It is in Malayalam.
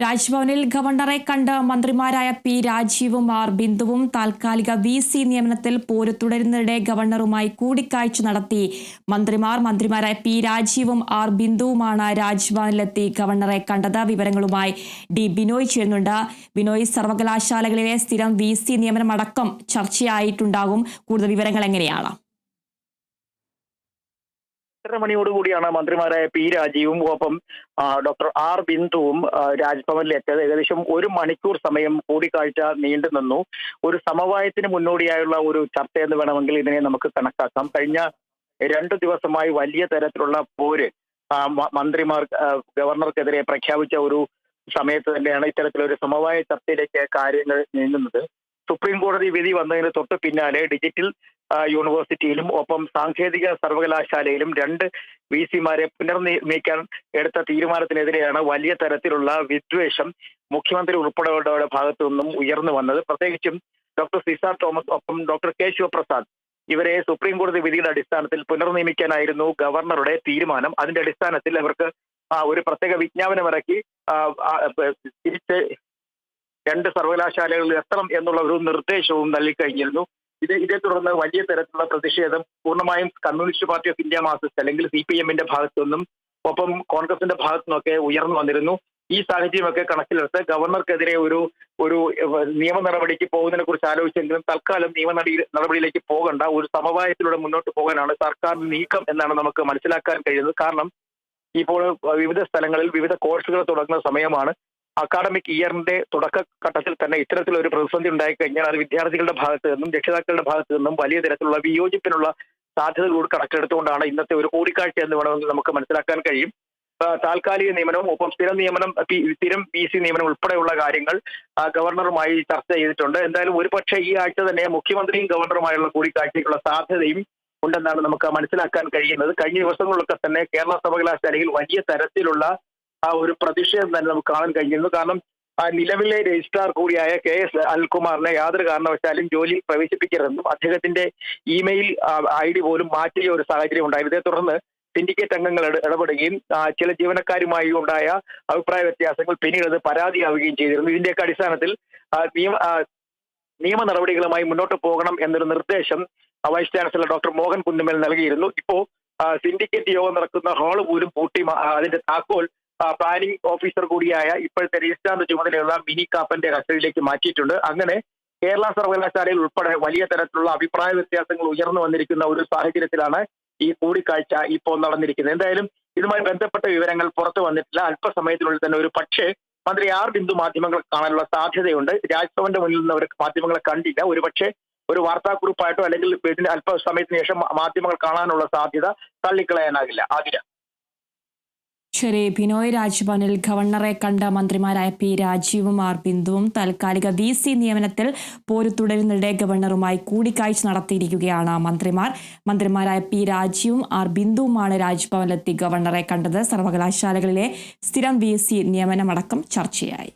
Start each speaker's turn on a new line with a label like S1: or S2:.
S1: രാജ്ഭവനിൽ ഗവർണറെ കണ്ട് മന്ത്രിമാരായ പി രാജീവും ആർ ബിന്ദുവും താൽക്കാലിക VC നിയമനത്തിൽ പോരു തുടരുന്നതിനിടെ ഗവർണറുമായി കൂടിക്കാഴ്ച നടത്തി. മന്ത്രിമാരായ പി രാജീവും ആർ ബിന്ദുവുമാണ് രാജ്ഭവനിലെത്തി ഗവർണറെ കണ്ടത്. വിവരങ്ങളുമായി ബിനോയ് ചേരുന്നുണ്ട്. ബിനോയ്, സർവകലാശാലകളിലെ സ്ഥിരം VC നിയമനമടക്കം ചർച്ചയായിട്ടുണ്ടാകും. കൂടുതൽ വിവരങ്ങൾ എങ്ങനെയാണ്?
S2: 8:30 മണിയോടുകൂടിയാണ് മന്ത്രിമാരായ പി രാജീവും ഒപ്പം ഡോക്ടർ ആർ ബിന്ദുവും രാജ്ഭവനിലെത്തിയത്. ഏകദേശം 1 മണിക്കൂർ സമയം കൂടിക്കാഴ്ച നീണ്ടു നിന്നു. ഒരു സമവായത്തിന് മുന്നോടിയായുള്ള ഒരു ചർച്ച എന്ന് വേണമെങ്കിൽ ഇതിനെ നമുക്ക് കണക്കാക്കാം. കഴിഞ്ഞ 2 ദിവസമായി വലിയ തരത്തിലുള്ള പോര് മന്ത്രിമാർ ഗവർണർക്കെതിരെ പ്രഖ്യാപിച്ച ഒരു സമയത്ത് തന്നെയാണ് ഇത്തരത്തിലൊരു സമവായ ചർച്ചയിലേക്ക് കാര്യങ്ങൾ നീങ്ങുന്നത്. സുപ്രീം കോടതി വിധി വന്നതിന് തൊട്ട് പിന്നാലെ ഡിജിറ്റൽ യൂണിവേഴ്സിറ്റിയിലും ഒപ്പം സാങ്കേതിക സർവകലാശാലയിലും 2 VCമാരെ പുനർനിയമിക്കാൻ എടുത്ത തീരുമാനത്തിനെതിരെയാണ് വലിയ തരത്തിലുള്ള വിദ്വേഷം മുഖ്യമന്ത്രി ഉൾപ്പെടെയുള്ളവരുടെ ഭാഗത്തു നിന്നും ഉയർന്നു വന്നത്. പ്രത്യേകിച്ചും ഡോക്ടർ സിസാർ തോമസ് ഒപ്പം ഡോക്ടർ കെ ശിവപ്രസാദ് ഇവരെ സുപ്രീം കോടതി വിധിയുടെ അടിസ്ഥാനത്തിൽ പുനർനിയമിക്കാനായിരുന്നു ഗവർണറുടെ തീരുമാനം. അതിന്റെ അടിസ്ഥാനത്തിൽ അവർക്ക് ഒരു പ്രത്യേക വിജ്ഞാപനം ഇറക്കി തിരിച്ച് 2 സർവകലാശാലകളിൽ എത്തണം എന്നുള്ള ഒരു നിർദ്ദേശവും നൽകിക്കഴിഞ്ഞിരുന്നു. ഇതേ തുടർന്ന് വലിയ തരത്തിലുള്ള പ്രതിഷേധം പൂർണ്ണമായും communist party of India Marxist അല്ലെങ്കിൽ CPM-ന്റെ ഭാഗത്തു നിന്നും ഒപ്പം കോൺഗ്രസിന്റെ ഭാഗത്തു നിന്നൊക്കെ ഉയർന്നു വന്നിരുന്നു. ഈ സാഹചര്യമൊക്കെ കണക്കിലെടുത്ത് ഗവർണർക്കെതിരെ ഒരു നിയമ നടപടിക്ക് പോകുന്നതിനെ കുറിച്ച് ആലോചിച്ചെങ്കിലും തൽക്കാലം നടപടിയിലേക്ക് പോകണ്ട, ഒരു സമവായത്തിലൂടെ മുന്നോട്ട് പോകാനാണ് സർക്കാർ നീക്കം എന്നാണ് നമുക്ക് മനസ്സിലാക്കാൻ കഴിയുന്നത്. കാരണം ഇപ്പോൾ വിവിധ സ്ഥലങ്ങളിൽ വിവിധ കോഴ്സുകൾ തുടങ്ങുന്ന സമയമാണ്. അക്കാഡമിക് ഇയറിന്റെ തുടക്കഘട്ടത്തിൽ തന്നെ ഇത്തരത്തിലൊരു പ്രതിസന്ധി ഉണ്ടായിക്കഴിഞ്ഞാൽ അത് വിദ്യാർത്ഥികളുടെ ഭാഗത്ത് നിന്നും രക്ഷിതാക്കളുടെ ഭാഗത്ത് നിന്നും വലിയ തരത്തിലുള്ള വിയോജിപ്പിനുള്ള സാധ്യതകളോട് കണക്കെടുത്തുകൊണ്ടാണ് ഇന്നത്തെ ഒരു കൂടിക്കാഴ്ച എന്ന് വേണമെങ്കിൽ നമുക്ക് മനസ്സിലാക്കാൻ കഴിയും. താൽക്കാലിക നിയമനവും ഒപ്പം സ്ഥിരം VC നിയമനം ഉൾപ്പെടെയുള്ള കാര്യങ്ങൾ ഗവർണറുമായി ചർച്ച ചെയ്തിട്ടുണ്ട്. എന്തായാലും ഒരുപക്ഷെ ഈ ആഴ്ച തന്നെ മുഖ്യമന്ത്രിയും ഗവർണറുമായുള്ള കൂടിക്കാഴ്ചയ്ക്കുള്ള സാധ്യതയും ഉണ്ടെന്നാണ് നമുക്ക് മനസ്സിലാക്കാൻ കഴിയുന്നത്. കഴിഞ്ഞ ദിവസങ്ങളിലൊക്കെ തന്നെ കേരള സർവകലാശാലയിൽ വലിയ തരത്തിലുള്ള ഒരു പ്രതിഷേധം തന്നെ നമുക്ക് കാണാൻ കഴിഞ്ഞിരുന്നു. കാരണം നിലവിലെ രജിസ്ട്രാർ കൂടിയായ KS അനിൽകുമാറിനെ യാതൊരു കാരണവശാലും ജോലിയിൽ പ്രവേശിപ്പിക്കരുതെന്നും അദ്ദേഹത്തിന്റെ ഇമെയിൽ ID പോലും മാറ്റിയ ഒരു സാഹചര്യം ഉണ്ടായിരുന്നു. ഇതേ തുടർന്ന് സിൻഡിക്കേറ്റ് അംഗങ്ങൾ ഇടപെടുകയും ചില ജീവനക്കാരുമായി ഉണ്ടായ അഭിപ്രായ വ്യത്യാസങ്ങൾ പിന്നീട് അത് പരാതിയാവുകയും ചെയ്തിരുന്നു. ഇതിന്റെയൊക്കെ അടിസ്ഥാനത്തിൽ നിയമ നടപടികളുമായി മുന്നോട്ട് പോകണം എന്നൊരു നിർദ്ദേശം വൈസ് ചാൻസലർ ഡോക്ടർ മോഹൻ കുന്നുമേൽ നൽകിയിരുന്നു. ഇപ്പോ സിൻഡിക്കേറ്റ് യോഗം നടക്കുന്ന ഹാള് പോലും പൂട്ടി അതിന്റെ താക്കോൽ പ്ലാനിംഗ് ഓഫീസർ കൂടിയായ ഇപ്പോഴത്തെ രജിസ്ട്രാറിന്റെ ചുമതലയുള്ള മിനി കാപ്പന്റെ കസ്റ്റഡിയിലേക്ക് മാറ്റിയിട്ടുണ്ട്. അങ്ങനെ കേരള സർവകലാശാലയിൽ ഉൾപ്പെടെ വലിയ തരത്തിലുള്ള അഭിപ്രായ വ്യത്യാസങ്ങൾ ഉയർന്നു വന്നിരിക്കുന്ന ഒരു സാഹചര്യത്തിലാണ് ഈ കൂടിക്കാഴ്ച ഇപ്പോൾ നടന്നിരിക്കുന്നത്. എന്തായാലും ഇതുമായി ബന്ധപ്പെട്ട വിവരങ്ങൾ പുറത്തു വന്നിട്ടില്ല. അല്പസമയത്തിനുള്ളിൽ തന്നെ ഒരു പക്ഷേ മന്ത്രി ആർ ബിന്ദു മാധ്യമങ്ങൾ കാണാനുള്ള സാധ്യതയുണ്ട്. രാജ്ഭവന്റെ മുന്നിൽ നിന്ന് അവർ മാധ്യമങ്ങളെ കണ്ടില്ല. ഒരുപക്ഷെ ഒരു വാർത്താക്കുറിപ്പായിട്ടോ അല്ലെങ്കിൽ ഇതിന് അല്പസമയത്തിന് ശേഷം മാധ്യമങ്ങൾ കാണാനുള്ള സാധ്യത തള്ളിക്കളയാനാകില്ല. ആതിര.
S1: ശരി ബിനോയ്, രാജ്ഭവനിൽ ഗവർണറെ കണ്ട മന്ത്രിമാരായ പി രാജീവും ആർ ബിന്ദുവും താൽക്കാലിക VC നിയമനത്തിൽ പോരു തുടരുന്നിടെ ഗവർണറുമായി കൂടിക്കാഴ്ച നടത്തിയിരിക്കുകയാണ് മന്ത്രിമാരായ പി രാജീവും ആർ ബിന്ദുവുമാണ് രാജ്ഭവനിലെത്തി ഗവർണറെ കണ്ടത്. സർവകലാശാലകളിലെ സ്ഥിരം VC നിയമനമടക്കം ചർച്ചയായി.